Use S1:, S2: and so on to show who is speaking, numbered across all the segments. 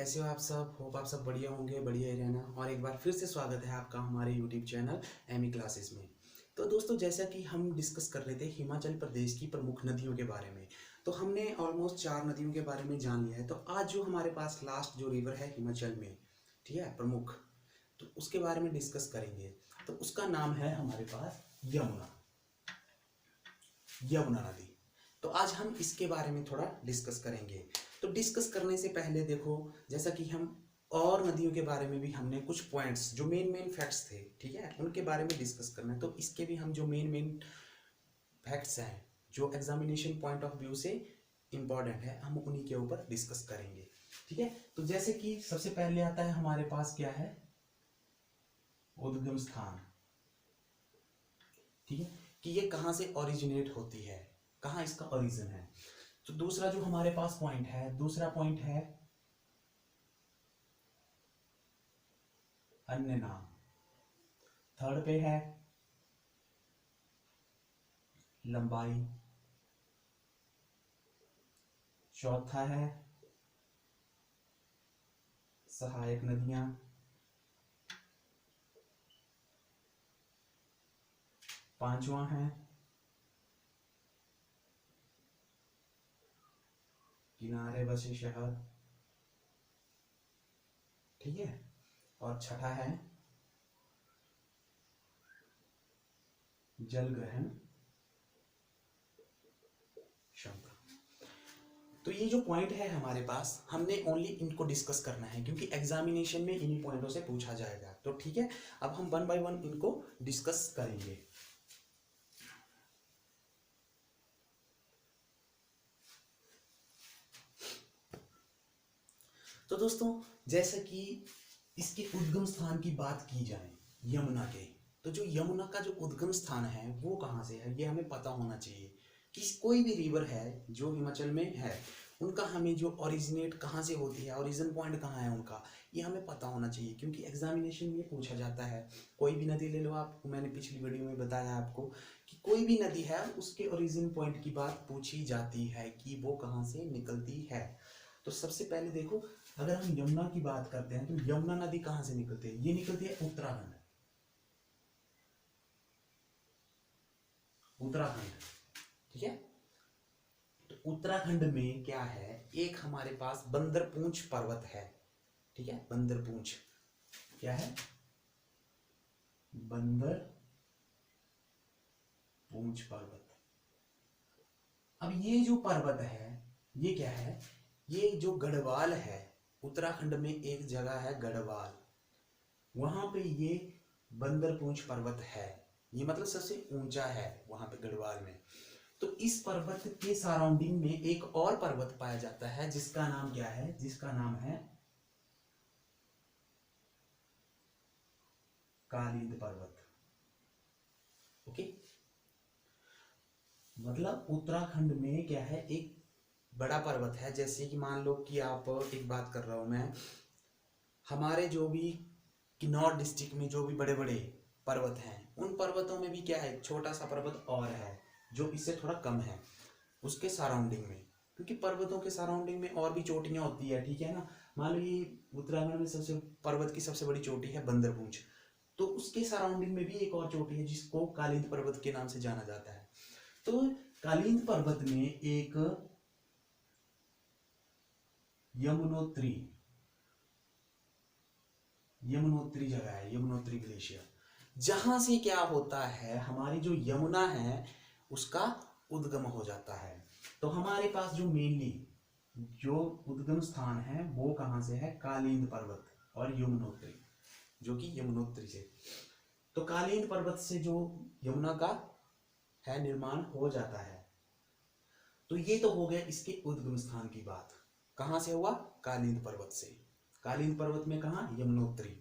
S1: कैसे हो आप सब? होप आप सब बढ़िया होंगे, बढ़िया ही रहना। और एक बार फिर से स्वागत है आपका हमारे यूट्यूब चैनल एमी क्लासेस में। तो दोस्तों, जैसा कि हम डिस्कस कर रहे थे हिमाचल प्रदेश की प्रमुख नदियों के बारे में, तो हमने ऑलमोस्ट 4 नदियों के बारे में जान लिया है। तो आज जो हमारे पास लास्ट जो रिवर है हिमाचल में, ठीक है, प्रमुख, तो उसके बारे में डिस्कस करेंगे। तो उसका नाम है हमारे पास यमुना, यमुना नदी। तो आज हम इसके बारे में थोड़ा डिस्कस करेंगे। तो डिस्कस करने से पहले देखो, जैसा कि हम और नदियों के बारे में भी हमने कुछ पॉइंट्स जो मेन मेन फैक्ट्स थे, ठीक है, उनके बारे में डिस्कस करना है। तो इसके भी हम जो मेन मेन फैक्ट्स हैं जो एग्जामिनेशन पॉइंट ऑफ व्यू से इम्पॉर्टेंट है, हम उन्हीं के ऊपर डिस्कस करेंगे, ठीक है। तो जैसे कि सबसे पहले आता है हमारे पास क्या है, उद्गम स्थान, ठीक है, कि ये कहाँ से ओरिजिनेट होती है, कहाँ इसका ओरिजिन है। तो दूसरा जो हमारे पास पॉइंट है, दूसरा पॉइंट है अन्य नाम। थर्ड पे है लंबाई। चौथा है सहायक नदियां। पांचवा है किनारे बसे शहर, ठीक है। और छठा है जल ग्रहण क्षमता। तो ये जो पॉइंट है हमारे पास, हमने ओनली इनको डिस्कस करना है क्योंकि एग्जामिनेशन में इन्हीं पॉइंटों से पूछा जाएगा। तो ठीक है, अब हम वन बाय वन इनको डिस्कस करेंगे। तो दोस्तों, जैसे कि इसके उद्गम स्थान की बात की जाए यमुना के, तो जो यमुना का जो उद्गम स्थान है वो कहाँ से है, ये हमें पता होना चाहिए। कि कोई भी रिवर है जो हिमाचल में है, उनका हमें जो ओरिजिनेट कहाँ से होती है, ओरिजिन पॉइंट कहाँ है उनका, ये हमें पता होना चाहिए क्योंकि एग्जामिनेशन में पूछा जाता है। कोई भी नदी ले लो आप, मैंने पिछली वीडियो में बताया आपको कि कोई भी नदी है उसके ओरिजिन पॉइंट की बात पूछी जाती है कि वो कहाँ से निकलती है। तो सबसे पहले देखो, अगर हम यमुना की बात करते हैं तो यमुना नदी कहां से निकलती है, ये निकलती है उत्तराखंड, उत्तराखंड, ठीक है। तो उत्तराखंड में क्या है, एक हमारे पास बंदरपूंछ पर्वत है, ठीक है। बंदरपूंछ क्या है, बंदरपूंछ पर्वत। अब ये जो पर्वत है ये क्या है, ये जो गढ़वाल है, उत्तराखंड में एक जगह है गढ़वाल, वहां पे ये बंदरपूंछ पर्वत है। ये मतलब सबसे ऊंचा है वहां पे गढ़वाल में। तो इस पर्वत के सराउंडिंग में एक और पर्वत पाया जाता है जिसका नाम क्या है, जिसका नाम है कालिंद पर्वत। ओके, मतलब उत्तराखंड में क्या है, एक बड़ा पर्वत है। जैसे कि मान लो कि आप, एक बात कर रहा हूं मैं, हमारे जो भी किन्नौर डिस्ट्रिक्ट में जो भी बड़े बड़े पर्वत हैं, उन पर्वतों में भी क्या है, छोटा सा पर्वत और है जो इससे थोड़ा कम है उसके सराउंडिंग में, क्योंकि पर्वतों के सराउंडिंग में और भी चोटियां होती है, ठीक है ना। मान लो ये उत्तराखंड में सबसे पर्वत की सबसे बड़ी चोटी है बंदरपूंछ, तो उसके सराउंडिंग में भी एक और चोटी है जिसको कालिंद पर्वत के नाम से जाना जाता है। तो कालिंद पर्वत में एक यमुनोत्री, यमुनोत्री जगह है, यमुनोत्री ग्लेशियर, जहां से क्या होता है, हमारी जो यमुना है उसका उद्गम हो जाता है। तो हमारे पास जो मेनली जो उद्गम स्थान है वो कहां से है, कालिंद पर्वत और यमुनोत्री, जो कि यमुनोत्री से। तो कालिंद पर्वत से जो यमुना का है निर्माण हो जाता है। तो ये तो हो गया इसके उद्गम स्थान की बात, कहां से हुआ, कालिंद पर्वत से। कालिंद पर्वत में कहा, यमुनोत्री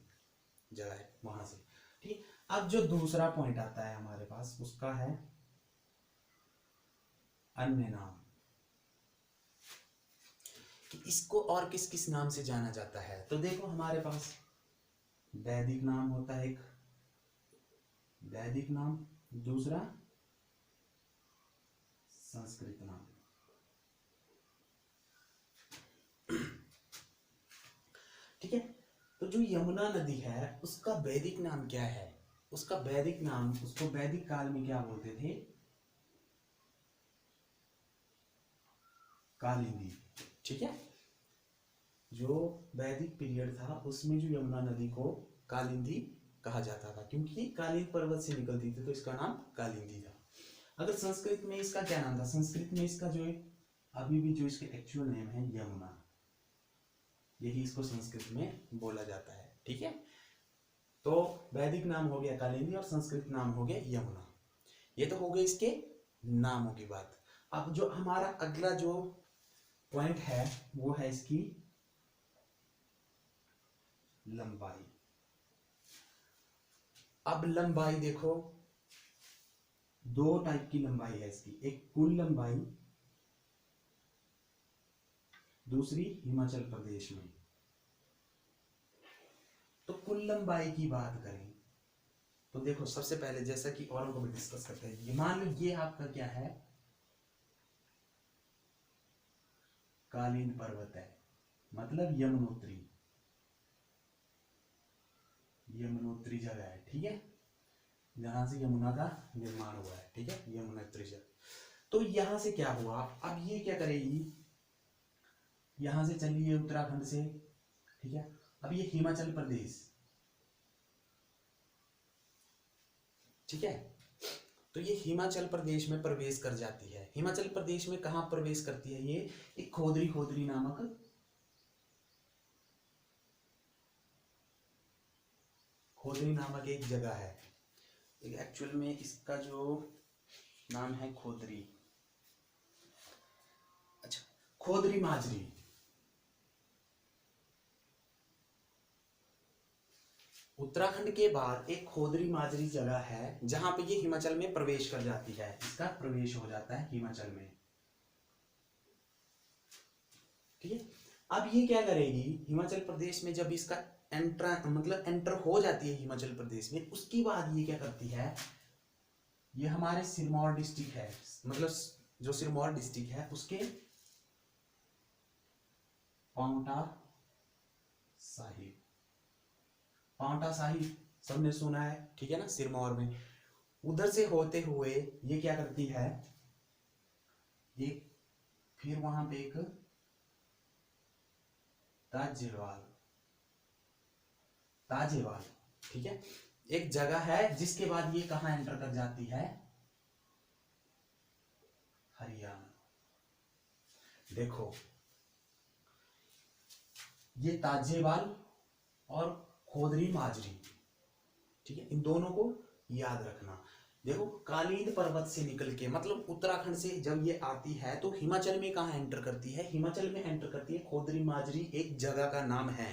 S1: जगह है वहां से, ठीक। अब जो दूसरा पॉइंट आता है हमारे पास, उसका है अन्य नाम, कि इसको और किस किस नाम से जाना जाता है। तो देखो हमारे पास वैदिक नाम होता है एक, वैदिक नाम, दूसरा संस्कृत नाम। ठीक है। तो जो यमुना नदी है उसका वैदिक नाम क्या है? उसका वैदिक नाम, उसको वैदिक काल में क्या बोलते थे? कालिंदी। ठीक है, जो वैदिक पीरियड था उसमें जो यमुना नदी को कालिंदी कहा जाता था, क्योंकि कालिंद पर्वत से निकलती थी तो इसका नाम कालिंदी था। अगर संस्कृत में इसका क्या नाम था? संस्कृत में इसका जो अभी भी जो इसके एक्चुअल नेम है यमुना, यही इसको संस्कृत में बोला जाता है। ठीक है, तो वैदिक नाम हो गया कालिंदी और संस्कृत नाम हो गया यमुना। ये तो हो गए इसके नामों की बात। अब जो हमारा अगला जो पॉइंट है वो है इसकी लंबाई। अब लंबाई देखो, दो टाइप की लंबाई है इसकी, एक कुल लंबाई, दूसरी हिमाचल प्रदेश में। तो कुल लंबाई की बात करें तो देखो, सबसे पहले जैसा कि औरों को भी डिस्कस करते हैं, ये मान लो ये आपका क्या है, कालिंद पर्वत है, मतलब यमुनोत्री, यमुनोत्री जगह है। ठीक है, जहां से यमुना का निर्माण हुआ है। ठीक है, यमुनोत्री जगह। तो यहां से क्या हुआ, अब ये क्या करेगी, यहां से चली है उत्तराखंड से। ठीक है, अब ये हिमाचल प्रदेश, ठीक है, तो ये हिमाचल प्रदेश में प्रवेश कर जाती है। हिमाचल प्रदेश में कहां प्रवेश करती है? ये एक खोदरी, खोदरी नामक, खोदरी नामक एक जगह है। एक्चुअल में इसका जो नाम है खोदरी, अच्छा, खोदरी माजरी। उत्तराखंड के बाद एक खोदरी माजरी जगह है जहां पे ये हिमाचल में प्रवेश कर जाती है, इसका प्रवेश हो जाता है हिमाचल में। ठीक है, अब ये क्या करेगी, हिमाचल प्रदेश में जब इसका एंटर हो जाती है हिमाचल प्रदेश में, उसके बाद ये क्या करती है, ये हमारे सिरमौर डिस्ट्रिक्ट है, मतलब जो सिरमौर डिस्ट्रिक्ट है उसके पांवटा साहिब, पांवटा साहिब सबने सुना है। ठीक है ना, सिरमौर में, उधर से होते हुए ये क्या करती है, ये फिर वहां पे एक ताजेवाल, ताजेवाल, ठीक है, एक जगह है, जिसके बाद ये कहां एंटर कर जाती है, हरियाणा। देखो, ये ताजेवाल और खोदरी माजरी, ठीक है, इन दोनों को याद रखना। देखो, कालिंद पर्वत से निकल के, मतलब उत्तराखंड से जब ये आती है तो हिमाचल में कहां एंटर करती है, हिमाचल में एंटर करती है खोदरी माजरी, एक जगह का नाम है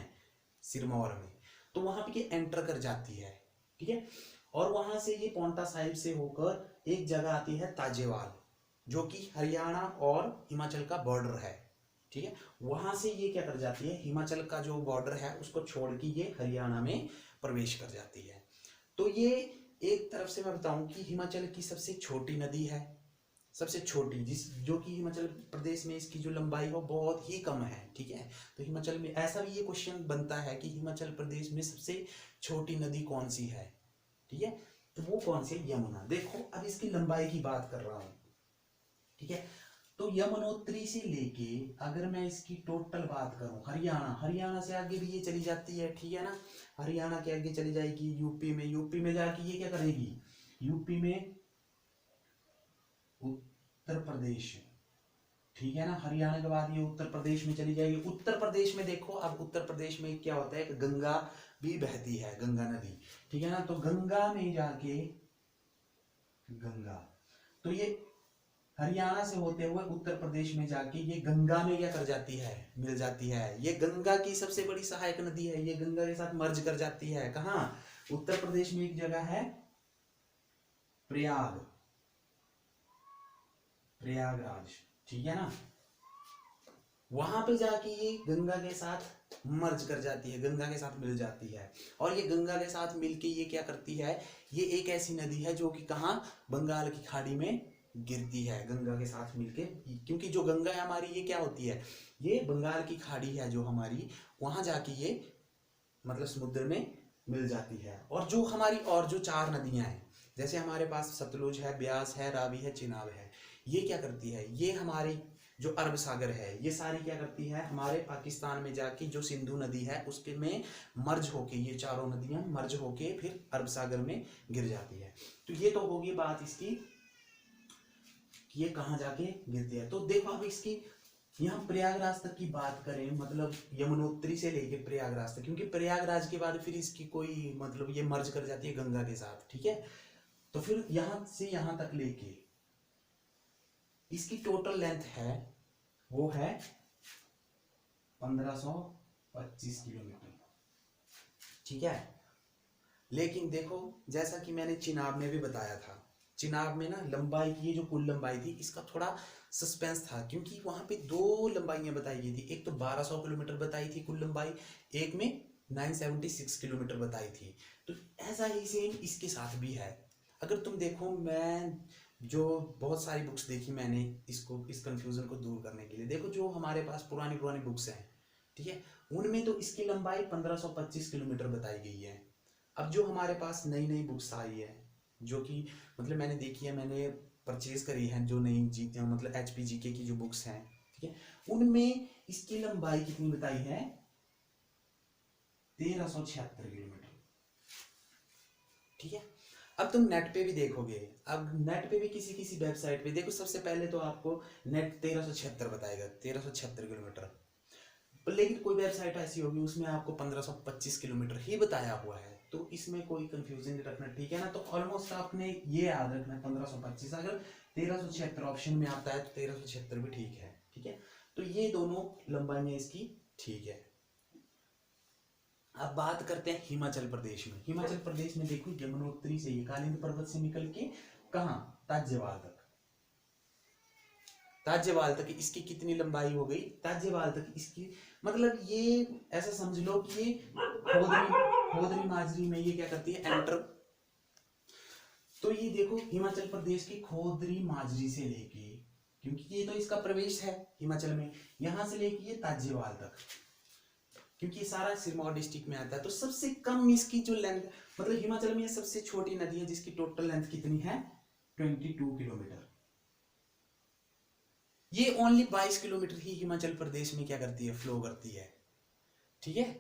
S1: सिरमौर में, तो वहां पे ये एंटर कर जाती है। ठीक है, और वहां से ये पांवटा साहिब से होकर एक जगह आती है ताजेवाल, जो कि हरियाणा और हिमाचल का बॉर्डर है। ठीक है, वहां से ये क्या कर जाती है, हिमाचल का जो बॉर्डर है उसको छोड़ के ये हरियाणा में प्रवेश कर जाती है। तो ये एक तरफ से मैं बताऊं कि हिमाचल की सबसे छोटी नदी है, सबसे छोटी, जो कि हिमाचल प्रदेश में इसकी जो लंबाई हो बहुत ही कम है। ठीक है, तो हिमाचल में ऐसा भी ये क्वेश्चन बनता है कि हिमाचल प्रदेश में सबसे छोटी नदी कौन सी है। ठीक है, तो वो कौन सी है, यमुना। देखो, अब इसकी लंबाई की बात कर रहा हूं। ठीक है, तो यमुनोत्री से लेके अगर मैं इसकी टोटल बात करूं, हरियाणा, हरियाणा से आगे भी ये चली जाती है। ठीक है ना, हरियाणा के आगे चली जाएगी यूपी में, यूपी में जाके ये क्या करेगी, यूपी में उत्तर प्रदेश, ठीक है ना, हरियाणा के बाद ये उत्तर प्रदेश में चली जाएगी। उत्तर प्रदेश में देखो, अब उत्तर प्रदेश में क्या होता है, गंगा भी बहती है, गंगा नदी। ठीक है ना, तो गंगा में जाके, गंगा, तो ये हरियाणा से होते हुए उत्तर प्रदेश में जाके ये गंगा में क्या कर जाती है, मिल जाती है। ये गंगा की सबसे बड़ी सहायक नदी है, ये गंगा के साथ मर्ज कर जाती है। कहाँ, उत्तर प्रदेश में एक जगह है प्रयाग, प्रयागराज, ठीक है ना, वहां पे जाके ये गंगा के साथ मर्ज कर जाती है, गंगा के साथ मिल जाती है। और ये गंगा के साथ मिलके ये क्या करती है, ये एक ऐसी नदी है जो कि कहाँ, बंगाल की खाड़ी में गिरती है, गंगा के साथ मिलके। क्योंकि जो गंगा है हमारी, ये क्या होती है, ये बंगाल की खाड़ी है जो हमारी, वहां जाके ये मतलब समुद्र में मिल जाती है। और जो हमारी और जो 4 नदियां हैं, जैसे हमारे पास सतलुज है, ब्यास है, रावी है, चिनाब है, ये क्या करती है, ये हमारे जो अरब सागर है, ये सारी क्या करती है, हमारे पाकिस्तान में जाके जो सिंधु नदी है उसके में मर्ज होके, ये चारों नदियां मर्ज होके फिर अरब सागर में गिर जाती है। तो ये तो होगी बात इसकी, ये कहाँ जाके गिरती है। तो देखो अब इसकी यहाँ प्रयागराज तक की बात करें, मतलब यमुनोत्री से लेके प्रयागराज तक, क्योंकि प्रयागराज के बाद फिर इसकी कोई मतलब ये मर्ज कर जाती है गंगा के साथ, ठीक है। तो फिर यहां से यहां तक लेके इसकी टोटल लेंथ है वो है 1525 किलोमीटर, ठीक है। लेकिन देखो जैसा कि मैंने चिनाब में भी बताया था, चिनाब में ना लंबाई की, ये जो कुल लंबाई थी इसका थोड़ा सस्पेंस था, क्योंकि वहां पे 2 लंबाइयां बताई गई थी। एक तो 1200 किलोमीटर बताई थी कुल लंबाई, एक में 976 किलोमीटर बताई थी। तो ऐसा ही सेम इसके साथ भी है। अगर तुम देखो, मैं जो बहुत सारी बुक्स देखी मैंने इसको, इस कंफ्यूजन को दूर करने के लिए, देखो जो हमारे पास पुरानी पुरानी बुक्स हैं, ठीक है, उनमें तो इसकी लंबाई 1525 किलोमीटर बताई गई है। अब जो हमारे पास नई नई बुक्स आई है, जो कि मतलब मैंने देखी है, मैंने परचेज करी है, जो नई मतलब HPGK की जो बुक्स हैं, ठीक है, उनमें इसकी लंबाई कितनी बताई है, 1376 किलोमीटर, ठीक है। अब तुम नेट पे भी देखोगे, अब नेट पे भी किसी किसी वेबसाइट पे देखो, सबसे पहले तो आपको नेट 1376 बताएगा, 1376 किलोमीटर, लेकिन कोई वेबसाइट ऐसी होगी उसमें आपको 1525 किलोमीटर ही बताया हुआ है। तो इसमें कोई कंफ्यूजन नहीं रखना, ठीक है ना। तो ऑलमोस्ट आपने ये याद रखना 1525, अगर 1376 ऑप्शन में आता है तो 1376 भी ठीक है, ठीक है। तो ये दोनों लंबाइयां इसकी ठीक है। अब बात करते हैं हिमाचल प्रदेश में। हिमाचल प्रदेश में देखो यमुनोत्री से, ये कालिंदी पर्वत से निकल के कहाँ, ताज्यवाल तक, ताज्यवाल तक इसकी कितनी लंबाई हो गई, ताज्यवाल तक इसकी, मतलब ये ऐसा समझ लो कि ये खोदरी माजरी में ये क्या करती है, एंटर। तो ये देखो हिमाचल प्रदेश की खोदरी माजरी से लेके, क्योंकि ये तो इसका प्रवेश है हिमाचल में, यहां से लेके ये ताज्यवाल तक, क्योंकि ये सारा सिरमौर डिस्ट्रिक्ट में आता है। तो सबसे कम इसकी जो लेंथ, मतलब हिमाचल में ये सबसे छोटी नदी है जिसकी टोटल लेंथ कितनी है, 22 किलोमीटर। ये ओनली 22 किलोमीटर ही हिमाचल प्रदेश में क्या करती है, फ्लो करती है, ठीक है।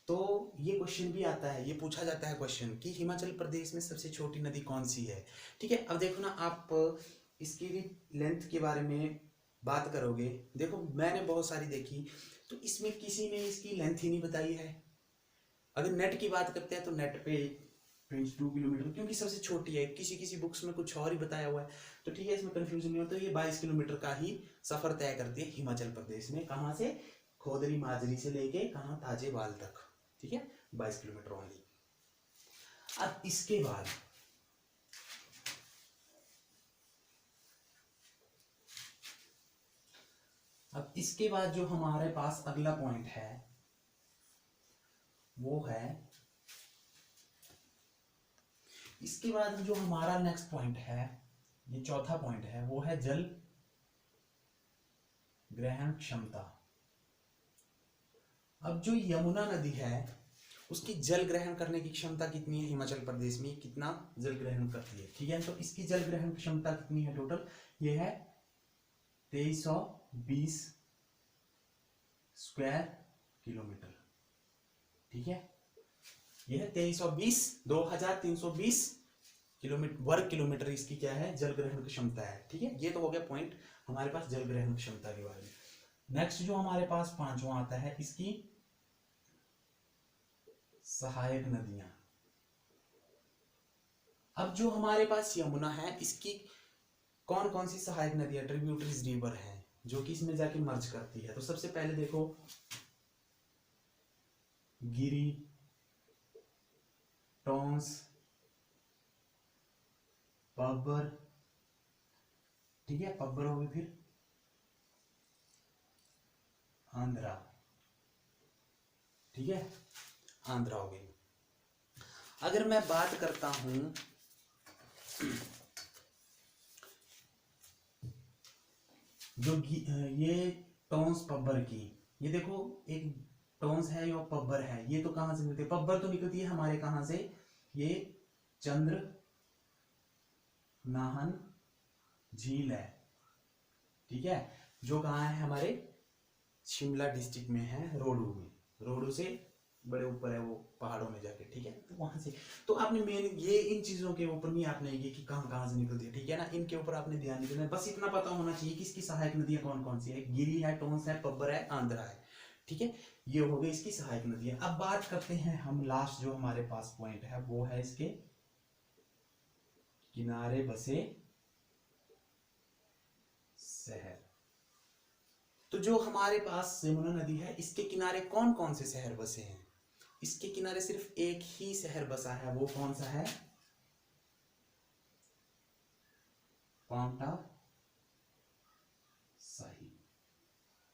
S1: तो ये क्वेश्चन भी आता है, ये पूछा जाता है क्वेश्चन कि हिमाचल प्रदेश में सबसे छोटी नदी कौन सी है, ठीक है। अब देखो ना, आप इसकी लेंथ के बारे में बात करोगे, देखो मैंने बहुत सारी देखी, तो इसमें किसी ने इसकी लेंथ ही नहीं बताई है। अगर नेट की बात करते हैं तो नेट पे 22 किलोमीटर, क्योंकि सबसे छोटी है, किसी किसी बुक्स में कुछ और ही बताया हुआ है, तो ठीक है, इसमें कंफ्यूजन नहीं होता। ये 22 किलोमीटर का ही सफर तय करती है हिमाचल प्रदेश में, कहाँ से, खोदरी माजरी से लेके कहाँ, ताजेवाल तक, ठीक है, 22 किलोमीटर ओनली। अब इसके बाद जो हमारे पास अगला पॉइंट है वो है, इसके बाद जो हमारा नेक्स्ट पॉइंट है, ये चौथा पॉइंट है, वो है जल ग्रहण क्षमता। अब जो यमुना नदी है उसकी जल ग्रहण करने की क्षमता कितनी है, हिमाचल प्रदेश में कितना जल ग्रहण करती है, ठीक है। तो इसकी जल ग्रहण क्षमता कितनी है टोटल, ये है 2320 स्क्वायर किलोमीटर, ठीक है। यह 2320 किलोमीटर, वर्ग किलोमीटर इसकी क्या है, जल ग्रहण की क्षमता है, ठीक है। ये तो हो गया पॉइंट हमारे पास जल ग्रहण क्षमता के बारे में। नेक्स्ट जो हमारे पास पांचवा आता है, इसकी सहायक नदियां। अब जो हमारे पास यमुना है, इसकी कौन कौन सी सहायक नदियां, ट्रिब्यूटरीज रिवर है जो कि इसमें जाके मर्ज करती है। तो सबसे पहले देखो गिरी, टॉन्स, पब्बर, ठीक है, पब्बर होगी, फिर आंध्रा, ठीक है, आंध्रा हो गई। अगर मैं बात करता हूं जो ये टॉन्स पब्बर की, ये देखो एक टोंस है और पब्बर है, ये तो कहां से निकलती है? पब्बर तो निकलती है हमारे कहां से, ये चंद्र नाहन झील है, ठीक है, जो कहाँ है हमारे शिमला डिस्ट्रिक्ट में है, रोडू में, रोडू से बड़े ऊपर है वो पहाड़ों में जाके, ठीक है, तो वहां से। तो आपने मेन ये इन चीजों के ऊपर नहीं आपने ये कि कहाँ कहाँ से निकलती है, ठीक है ना, इनके ऊपर आपने ध्यान नहीं देना, बस इतना पता होना चाहिए कि इसकी सहायक नदियां कौन कौन सी है, गिरी है, टोंस है, पब्बर है, आंध्रा है, ठीक है, ये हो गई इसकी सहायक नदियां। अब बात करते हैं हम, लास्ट जो हमारे पास पॉइंट है वो है इसके किनारे बसे शहर। तो जो हमारे पास यमुना नदी है, इसके किनारे कौन कौन से शहर बसे हैं? इसके किनारे सिर्फ एक ही शहर बसा है, वो कौन सा है? पांवटा साहिब,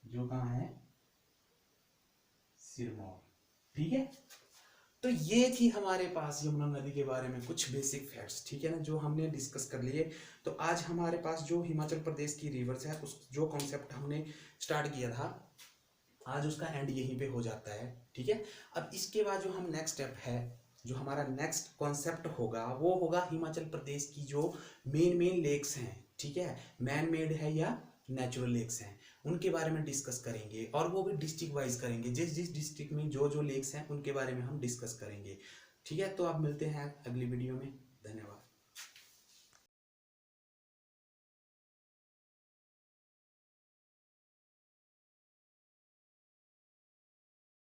S1: जो कहां है? सिरमौर, ठीक है। तो ये थी हमारे पास यमुना नदी के बारे में कुछ बेसिक फैक्ट्स, ठीक है ना, जो हमने डिस्कस कर लिए। तो आज हमारे पास जो हिमाचल प्रदेश की रिवर्स है, उस जो कॉन्सेप्ट हमने स्टार्ट किया था, आज उसका एंड यहीं पे हो जाता है, ठीक है। अब इसके बाद जो हम नेक्स्ट स्टेप है, जो हमारा नेक्स्ट कॉन्सेप्ट होगा, वो होगा हिमाचल प्रदेश की जो मेन मेन लेक्स हैं, ठीक है, मैन मेड है या नेचुरल लेक्स हैं, उनके बारे में डिस्कस करेंगे, और वो भी डिस्ट्रिक्ट वाइज करेंगे, जिस जिस डिस्ट्रिक्ट में जो जो लेक्स हैं उनके बारे में हम डिस्कस करेंगे, ठीक है। तो आप मिलते हैं अगली वीडियो में, धन्यवाद।